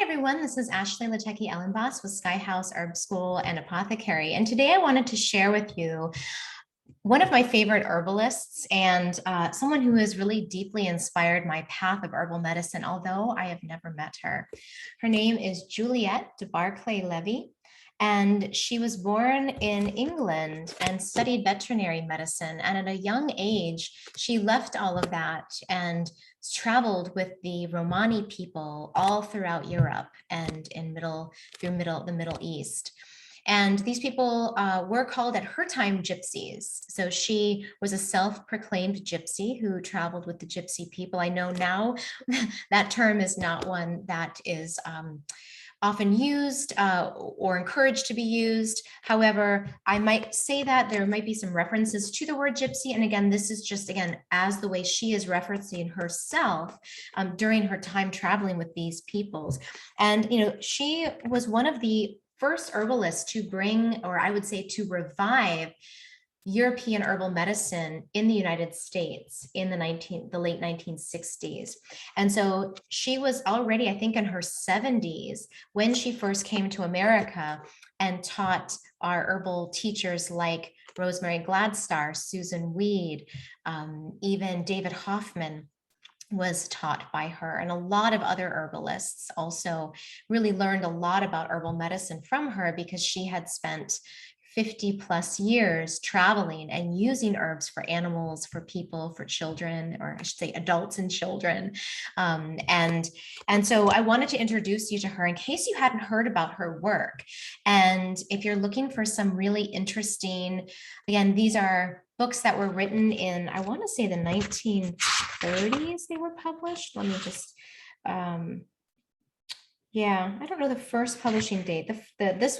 Everyone, this is Ashley Latecki Ellenboss with Sky House Herb School and Apothecary. And today I wanted to share with you one of my favorite herbalists and someone who has really deeply inspired my path of herbal medicine, although I have never met her. Her name is Juliette de Bairacli Levy. And she was born in England and studied veterinary medicine. And at a young age, she left all of that and traveled with the Romani people all throughout Europe and the Middle East. And these people were called at her time gypsies. So she was a self-proclaimed gypsy who traveled with the gypsy people. I know now that term is not one that is often used or encouraged to be used. However, I might say that there might be some references to the word gypsy. And again, this is just, again, as the way she is referencing herself during her time traveling with these peoples. And, she was one of the first herbalists to bring, or I would say to revive, European herbal medicine in the United States in the late 1960s. And so she was already, I think, in her 70s when she first came to America and taught our herbal teachers like Rosemary Gladstar, Susan Weed, even David Hoffman was taught by her, and a lot of other herbalists also really learned a lot about herbal medicine from her because she had spent 50 plus years traveling and using herbs for animals, for people, for children, or I should say adults and children. And so I wanted to introduce you to her in case you hadn't heard about her work. And if you're looking for some really interesting, again, these are books that were written in, I want to say the 1930s they were published. Let me just, yeah, I don't know the first publishing date. This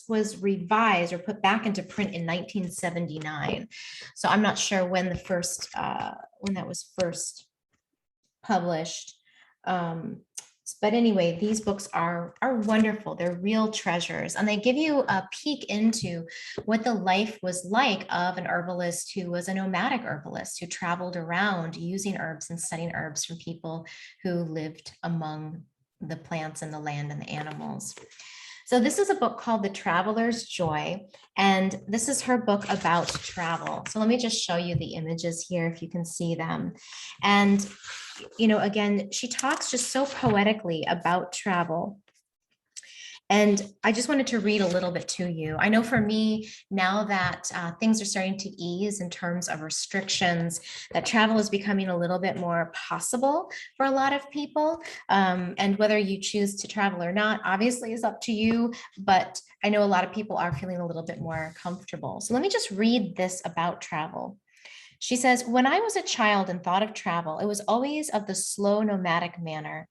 was revised or put back into print in 1979. So I'm not sure when when that was first published. But anyway, these books are wonderful. They're real treasures, and they give you a peek into what the life was like of an herbalist who was a nomadic herbalist who traveled around using herbs and studying herbs from people who lived among the plants and the land and the animals. So this is a book called The Traveler's Joy, and this is her book about travel. So let me just show you the images here if you can see them. And, again, she talks just so poetically about travel. And I just wanted to read a little bit to you. I know for me, now that things are starting to ease in terms of restrictions, that travel is becoming a little bit more possible for a lot of people. And whether you choose to travel or not, obviously is up to you. But I know a lot of people are feeling a little bit more comfortable. So let me just read this about travel. She says, "When I was a child and thought of travel, it was always of the slow nomadic manner.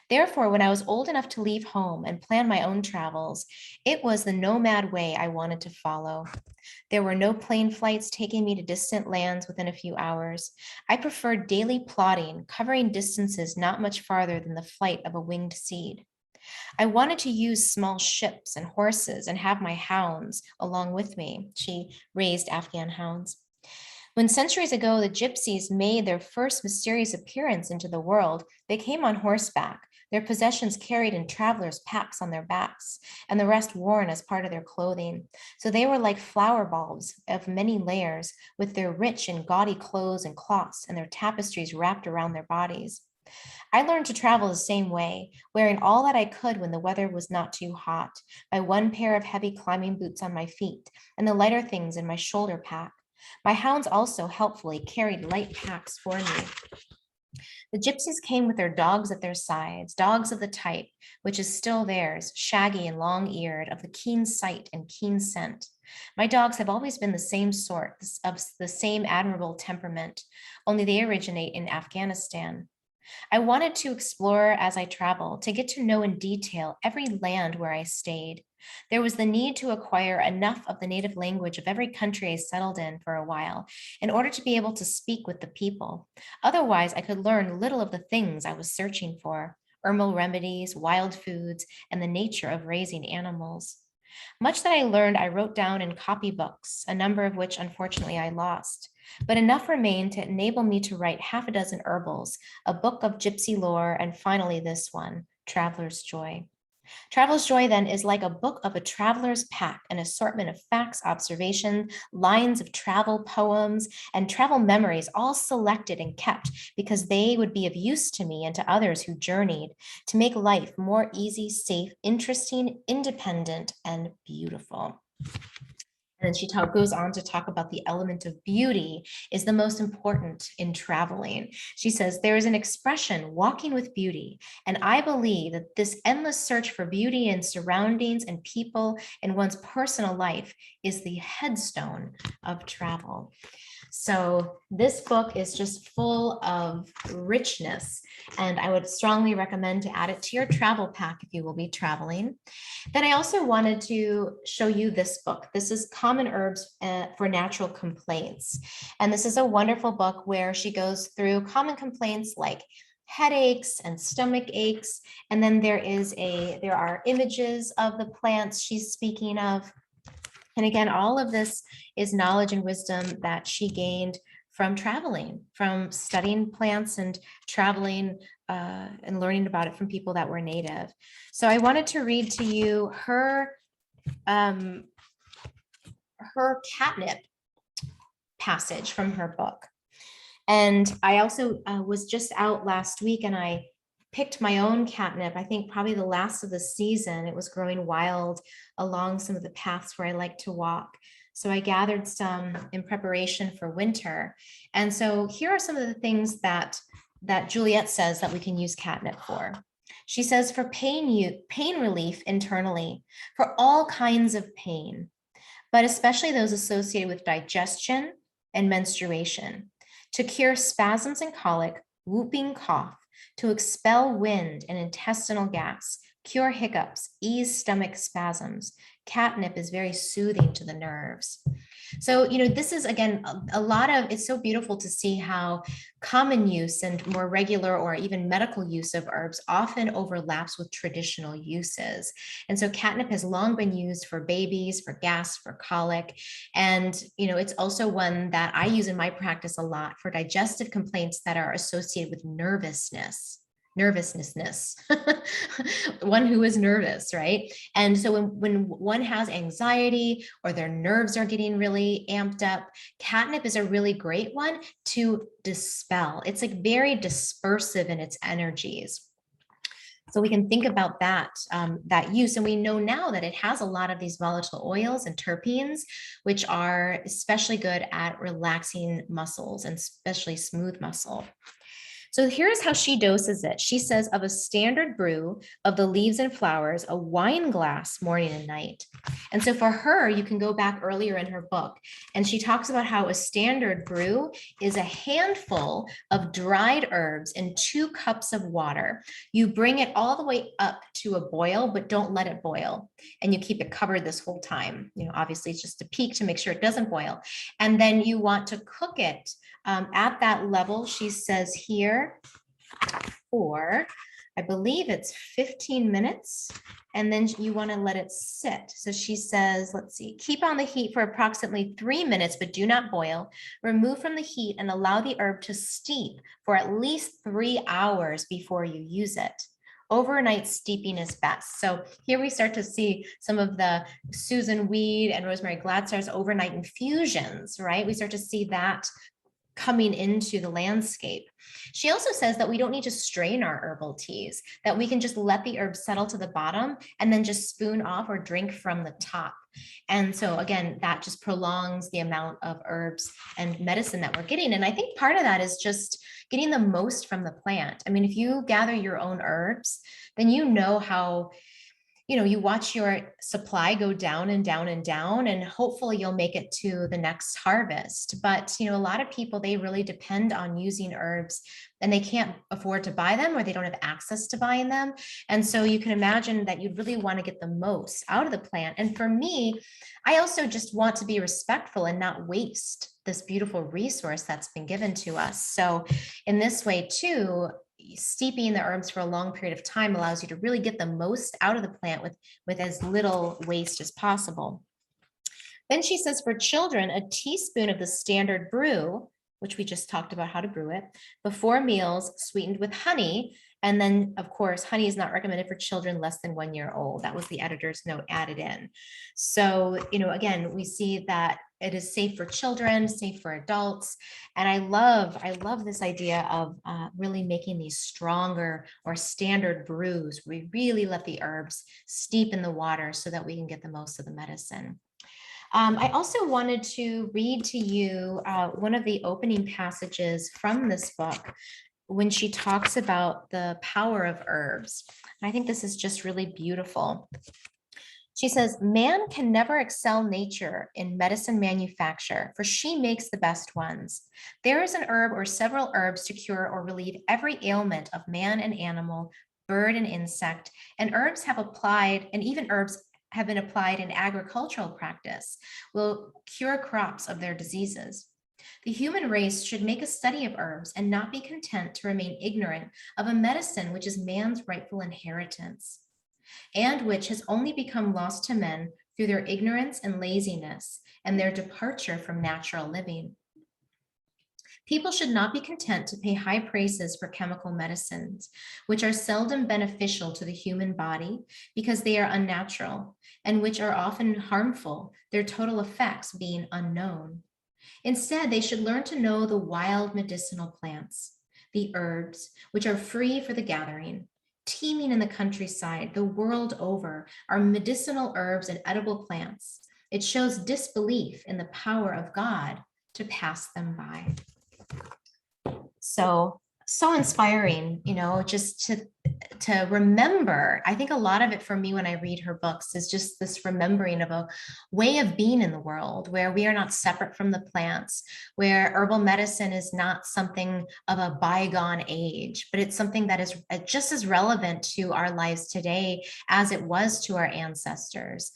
Therefore, when I was old enough to leave home and plan my own travels, it was the nomad way I wanted to follow. There were no plane flights taking me to distant lands within a few hours. I preferred daily plodding, covering distances not much farther than the flight of a winged seed. I wanted to use small ships and horses and have my hounds along with me." She raised Afghan hounds. "When centuries ago the gypsies made their first mysterious appearance into the world, they came on horseback, their possessions carried in travelers' packs on their backs, and the rest worn as part of their clothing. So they were like flower bulbs of many layers, with their rich and gaudy clothes and cloths and their tapestries wrapped around their bodies. I learned to travel the same way, wearing all that I could when the weather was not too hot, my one pair of heavy climbing boots on my feet, and the lighter things in my shoulder pack. My hounds also helpfully carried light packs for me. The gypsies came with their dogs at their sides, dogs of the type which is still theirs, shaggy and long-eared, of the keen sight and keen scent. My dogs have always been the same sort, of the same admirable temperament, only they originate in Afghanistan. I wanted to explore as I traveled, to get to know in detail every land where I stayed. There was the need to acquire enough of the native language of every country I settled in for a while in order to be able to speak with the people. Otherwise, I could learn little of the things I was searching for: herbal remedies, wild foods, and the nature of raising animals. Much that I learned I wrote down in copybooks, a number of which unfortunately I lost. But enough remained to enable me to write half a dozen herbals, a book of gypsy lore, and finally this one, Traveler's Joy. Traveler's Joy then is like a book of a traveler's pack, an assortment of facts, observation, lines of travel poems, and travel memories, all selected and kept because they would be of use to me and to others who journeyed to make life more easy, safe, interesting, independent, and beautiful. And then she goes on to talk about the element of beauty is the most important in traveling. She says, there is an expression, walking with beauty. And I believe that this endless search for beauty in surroundings and people in one's personal life is the headstone of travel. So this book is just full of richness, and I would strongly recommend to add it to your travel pack if you will be traveling. Then I also wanted to show you this book. This is Common Herbs for Natural Complaints. And this is a wonderful book where she goes through common complaints like headaches and stomach aches. And then there are images of the plants she's speaking of. And again, all of this is knowledge and wisdom that she gained from traveling, from studying plants and traveling and learning about it from people that were native. So I wanted to read to you her catnip passage from her book. And I also was just out last week and I picked my own catnip, I think probably the last of the season. It was growing wild along some of the paths where I like to walk. So I gathered some in preparation for winter. And so here are some of the things that Juliette says that we can use catnip for. She says for pain relief internally, for all kinds of pain, but especially those associated with digestion and menstruation, to cure spasms and colic, whooping cough, to expel wind and intestinal gas, cure hiccups, ease stomach spasms. Catnip is very soothing to the nerves. So, this is, again, it's so beautiful to see how common use and more regular or even medical use of herbs often overlaps with traditional uses. And so catnip has long been used for babies, for gas, for colic. And, it's also one that I use in my practice a lot for digestive complaints that are associated with nervousness, one who is nervous, right? And so when one has anxiety or their nerves are getting really amped up, catnip is a really great one to dispel. It's like very dispersive in its energies. So we can think about that use. And we know now that it has a lot of these volatile oils and terpenes, which are especially good at relaxing muscles and especially smooth muscle. So here's how she doses it. She says of a standard brew of the leaves and flowers, a wine glass morning and night. And so for her, you can go back earlier in her book, and she talks about how a standard brew is a handful of dried herbs in 2 cups of water. You bring it all the way up to a boil, but don't let it boil. And you keep it covered this whole time. Obviously it's just a peak to make sure it doesn't boil. And then you want to cook it at that level, she says here, for, I believe it's 15 minutes, and then you want to let it sit. So she says, let's see, keep on the heat for approximately 3 minutes, but do not boil. Remove from the heat and allow the herb to steep for at least 3 hours before you use it. Overnight steeping is best. So here we start to see some of the Susan Weed and Rosemary Gladstar's overnight infusions, right? We start to see that coming into the landscape. She also says that we don't need to strain our herbal teas, that we can just let the herbs settle to the bottom and then just spoon off or drink from the top. And so again, that just prolongs the amount of herbs and medicine that we're getting. And I think part of that is just getting the most from the plant. I mean, if you gather your own herbs, then how you watch your supply go down and down and down, and hopefully you'll make it to the next harvest. But, a lot of people, they really depend on using herbs and they can't afford to buy them, or they don't have access to buying them. And so you can imagine that you'd really want to get the most out of the plant. And for me, I also just want to be respectful and not waste this beautiful resource that's been given to us. So in this way too, steeping the herbs for a long period of time allows you to really get the most out of the plant with as little waste as possible. Then she says for children, a teaspoon of the standard brew, which we just talked about how to brew it, before meals, sweetened with honey, And then, of course, honey is not recommended for children less than 1 year old. That was the editor's note added in. So, again, we see that it is safe for children, safe for adults. And I love this idea of really making these stronger or standard brews. We really let the herbs steep in the water so that we can get the most of the medicine. I also wanted to read to you one of the opening passages from this book when she talks about the power of herbs. And I think this is just really beautiful. She says, man can never excel nature in medicine manufacture, for she makes the best ones. There is an herb or several herbs to cure or relieve every ailment of man and animal, bird and insect, and herbs have applied, and even herbs have been applied in agricultural practice, will cure crops of their diseases. The human race should make a study of herbs and not be content to remain ignorant of a medicine which is man's rightful inheritance, and which has only become lost to men through their ignorance and laziness and their departure from natural living. People should not be content to pay high prices for chemical medicines, which are seldom beneficial to the human body because they are unnatural and which are often harmful, their total effects being unknown. Instead, they should learn to know the wild medicinal plants, the herbs, which are free for the gathering. Teeming in the countryside, the world over, are medicinal herbs and edible plants. It shows disbelief in the power of God to pass them by. So inspiring, just to remember. I think a lot of it for me when I read her books is just this remembering of a way of being in the world where we are not separate from the plants, where herbal medicine is not something of a bygone age, but it's something that is just as relevant to our lives today as it was to our ancestors.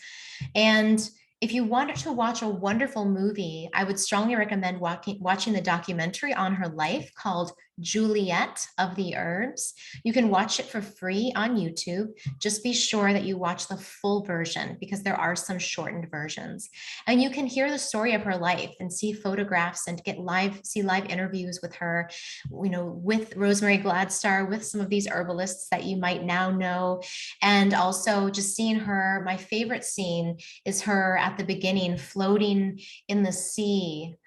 And if you wanted to watch a wonderful movie, I would strongly recommend watching the documentary on her life called Juliette of the Herbs. You can watch it for free on YouTube. Just be sure that you watch the full version because there are some shortened versions. And you can hear the story of her life and see photographs and see live interviews with her, with Rosemary Gladstar, with some of these herbalists that you might now know. And also just seeing her, my favorite scene is her at the beginning floating in the sea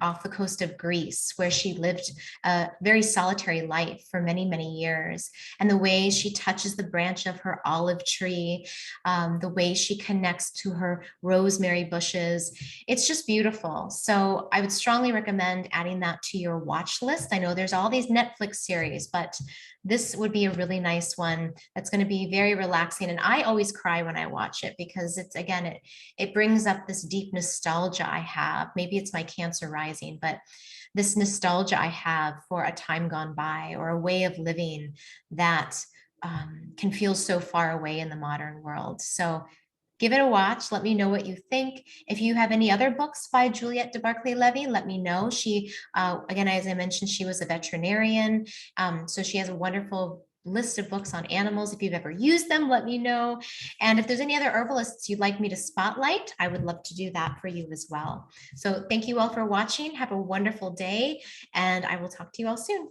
off the coast of Greece, where she lived a very solitary life for many, many years. And the way she touches the branch of her olive tree, the way she connects to her rosemary bushes, it's just beautiful. So I would strongly recommend adding that to your watch list. I know there's all these Netflix series, but this would be a really nice one that's going to be very relaxing. And I always cry when I watch it because it brings up this deep nostalgia I have. Maybe it's my Cancer rising, but this nostalgia I have for a time gone by or a way of living that can feel so far away in the modern world. So give it a watch. Let me know what you think. If you have any other books by Juliette de Bairacli Levy, let me know. She, again, as I mentioned, she was a veterinarian. So she has a wonderful list of books on animals. If you've ever used them, let me know. And if there's any other herbalists you'd like me to spotlight, I would love to do that for you as well. So thank you all for watching. Have a wonderful day, and I will talk to you all soon.